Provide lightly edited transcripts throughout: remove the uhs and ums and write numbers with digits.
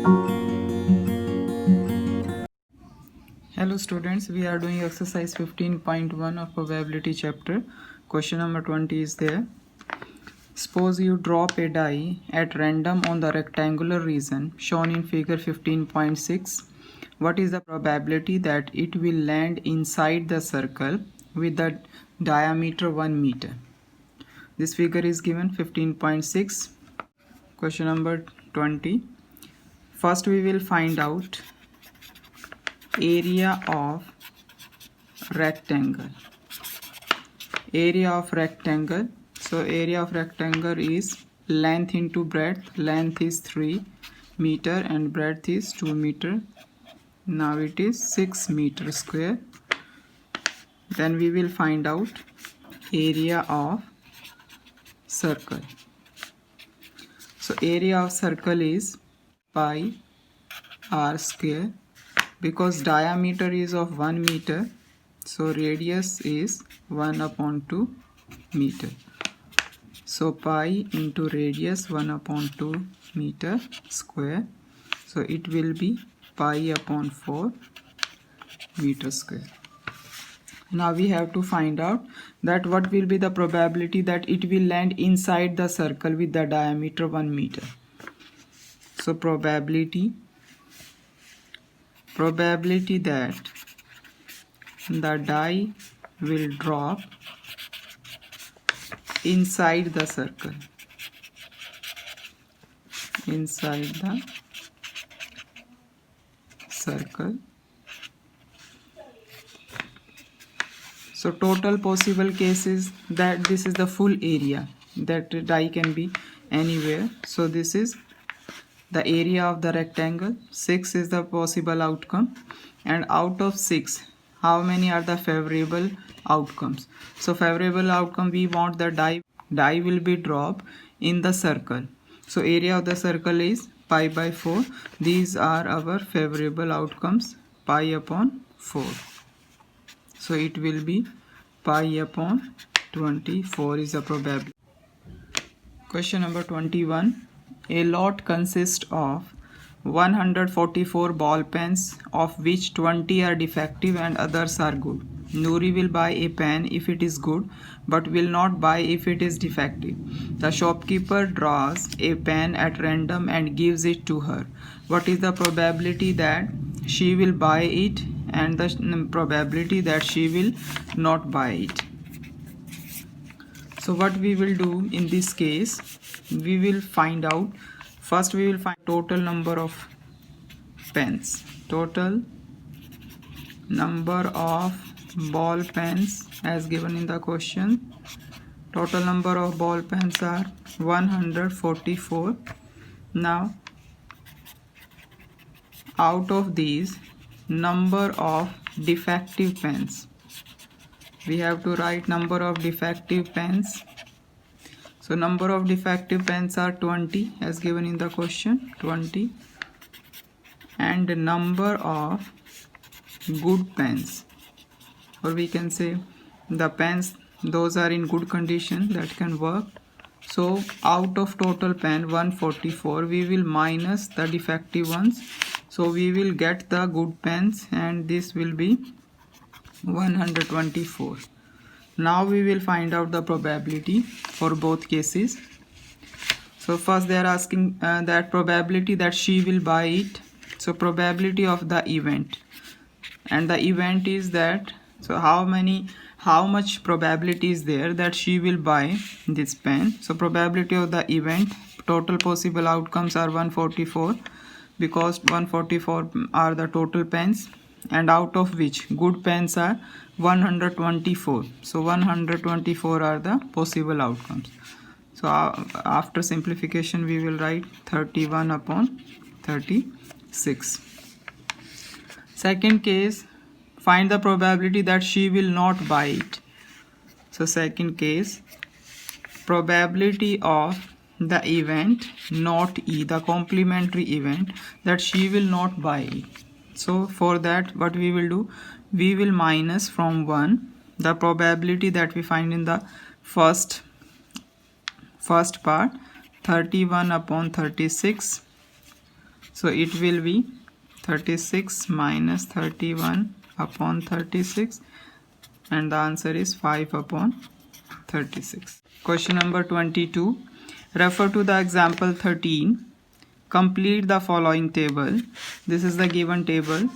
Hello students, we are doing exercise 15.1 of probability chapter. Question number 20 is there. Suppose you drop a die at random on the rectangular region shown in figure 15.6. What is the probability that it will land inside the circle with the diameter 1 meter? This figure is given 15.6. Question number 20. First we will find out area of rectangle. Area of rectangle. So area of rectangle is length into breadth. Length is 3 meter and breadth is 2 meter. Now it is 6 meter square. Then we will find out area of circle. So area of circle is pi r square. Because diameter is of 1 meter, so radius is 1 upon 2 meter. So pi into radius 1 upon 2 meter square. So it will be pi upon 4 meter square. Now we have to find out that what will be the probability that it will land inside the circle with the diameter 1 meter. So probability that the die will drop inside the circle. So total possible cases that this is the full area that die can be anywhere. So this is the area of the rectangle. 6 is the possible outcome, and out of 6 how many are the favorable outcomes? So favorable outcome, we want the die will be dropped in the circle. So area of the circle is pi by 4. These are our favorable outcomes, pi upon 4. So it will be pi upon 24 is the probability. Question number 21. A lot consists of 144 ball pens, of which 20 are defective and others are good. Noori will buy a pen if it is good, but will not buy if it is defective. The shopkeeper draws a pen at random and gives it to her. What is the probability that she will buy it and the probability that she will not buy it? So what we will do in this case, we will find out, first we will find total number of pens, total number of ball pens as given in the question. Total number of ball pens are 144. Now out of these, number of defective pens, we have to write number of defective pens. So number of defective pens are 20 as given in the question, 20. And the number of good pens, or we can say the pens those are in good condition that can work. So out of total pen 144, we will minus the defective ones. So we will get the good pens, and this will be 124. Now we will find out the probability for both cases. So first they are asking that probability that she will buy it. So probability of the event, and the event is that, so how much probability is there that she will buy this pen. So probability of the event, total possible outcomes are 144, because 144 are the total pens, and out of which good pens are 124. So 124 are the possible outcomes. So after simplification we will write 31 upon 36. Second case, find the probability that she will not buy it. So second case, probability of the event not E, the complementary event, that she will not buy it. So for that what we will do, we will minus from 1 the probability that we find in the first part, 31 upon 36 So it will be 36 minus 31 upon 36, and the answer is 5 upon 36. Question number 22. Refer to the example 13. Complete the following table. This is the given table.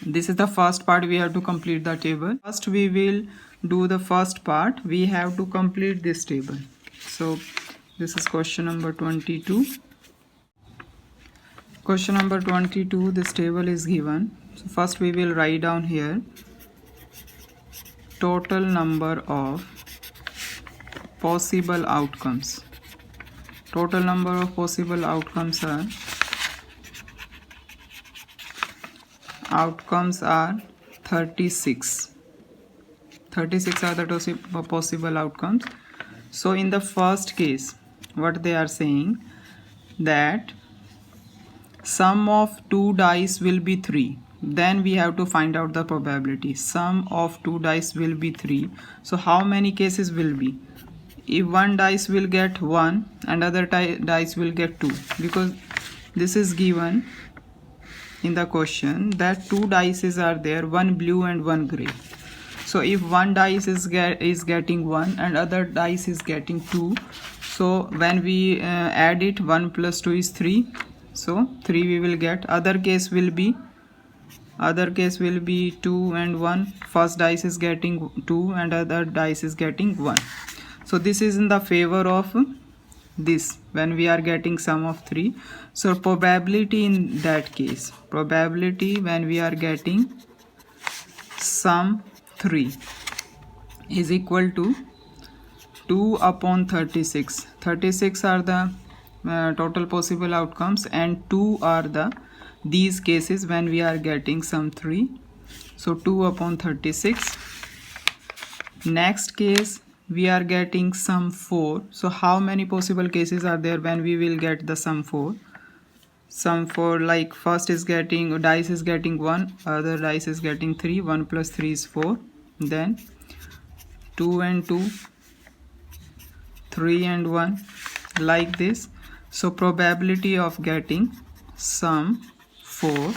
This is the first part. We have to complete the table. First we will do the first part. We have to complete this table. So this is question number 22. Question number 22, this table is given. So first we will write down here total number of possible outcomes. Total number of possible outcomes are 36. 36 are the possible outcomes. So in the first case, what they are saying, that sum of two dice will be 3. Then we have to find out the probability. Sum of two dice will be 3. So how many cases will be? If one dice will get 1 and other dice will get 2, because this is given in the question that two dices are there, one blue and one gray. So if one dice is getting 1 and other dice is getting 2, so when we add it, 1 plus 2 is 3. So 3 we will get. Other case will be 2 and 1. First dice is getting 2 and other dice is getting 1. So this is in the favor of this when we are getting sum of 3. So probability in that case, probability when we are getting sum 3 is equal to 2 upon 36. 36 are the total possible outcomes, and 2 are these cases when we are getting sum 3. So 2 upon 36. Next case, we are getting sum 4. So how many possible cases are there when we will get the sum 4? Sum 4, like first is getting, dice is getting 1, other dice is getting 3. 1 plus 3 is 4. Then 2 and 2, 3 and 1, like this. So probability of getting sum 4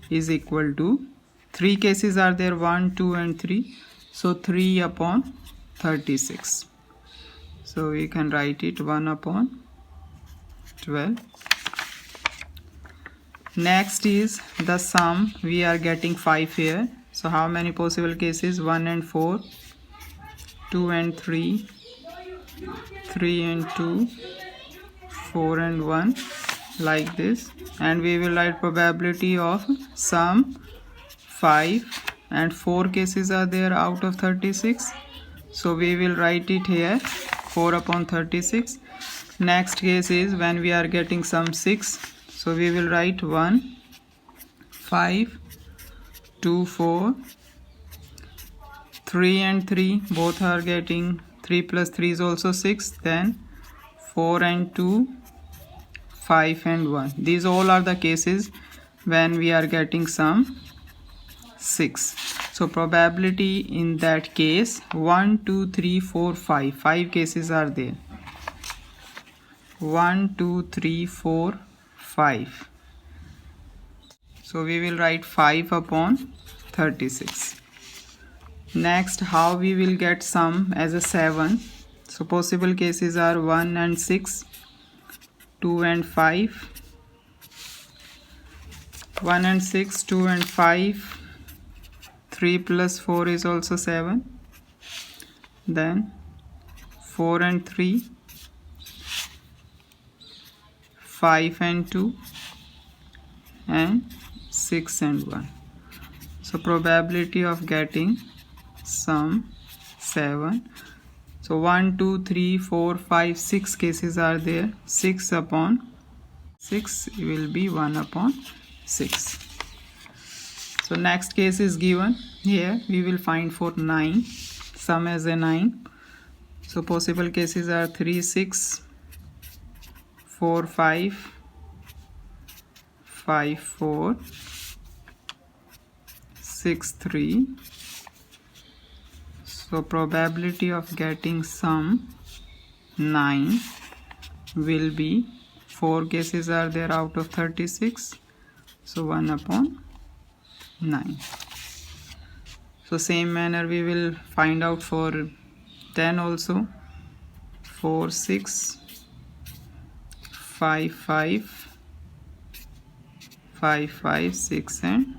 is equal to, 3 cases are there, 1, 2 and 3. So 3 upon 36. So we can write it 1 upon 12. Next is the sum. We are getting 5 here. So how many possible cases? 1 and 4, 2 and 3, 3 and 2, 4 and 1, like this. And we will write probability of sum 5, and 4 cases are there out of 36. So we will write it here 4 upon 36. Next case is when we are getting sum 6. So we will write 1, 5, 2, 4, 3 and 3, both are getting 3 plus 3 is also 6. Then 4 and 2, 5 and 1. These all are the cases when we are getting sum 6. So probability in that case, 1, 2, 3, 4, 5. 5 cases are there. 1, 2, 3, 4, 5. So we will write 5 upon 36. Next, how we will get sum as a 7. So possible cases are 1 and 6, 2 and 5, 1 and 6, 2 and 5, 3 plus 4 is also 7, then 4 and 3, 5 and 2, and 6 and 1. So probability of getting sum 7. So 1, 2, 3, 4, 5, 6 cases are there. 6 upon 6 will be 1 upon 6. So next case is given here. We will find for 9, sum as a 9. So possible cases are 3, 6, 4, 5, 5, 4, 6, 3. So probability of getting sum 9 will be 4 cases are there out of 36, so 1 upon 9. So same manner we will find out for 10 also. 4, 6, 5, 5, 5, 5, 6 and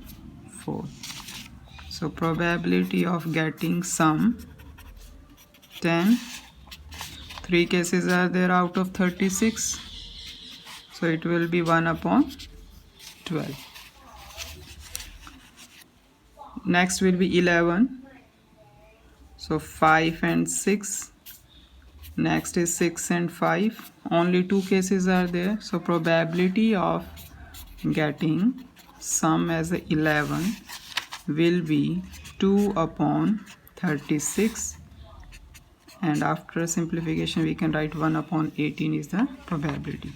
4. So probability of getting sum 10. 3 cases are there out of 36, so it will be 1 upon 12. Next will be 11. So 5 and 6. Next is 6 and 5. Only 2 cases are there, so probability of getting sum as 11 will be 2 upon 36, and after simplification we can write 1 upon 18 is the probability.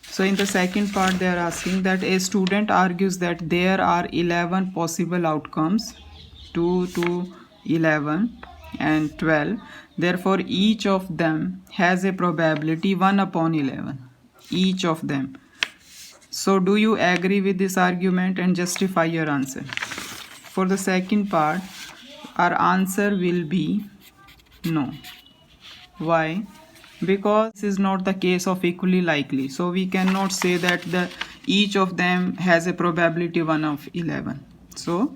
So in the second part they are asking that a student argues that there are 11 possible outcomes, 2 to 11 and 12, therefore each of them has a probability 1 upon 11, each of them. So do you agree with this argument and justify your answer? For the second part, our answer will be no. Why? Because this is not the case of equally likely, so we cannot say that each of them has a probability 1 of 11, so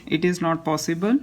it is not possible.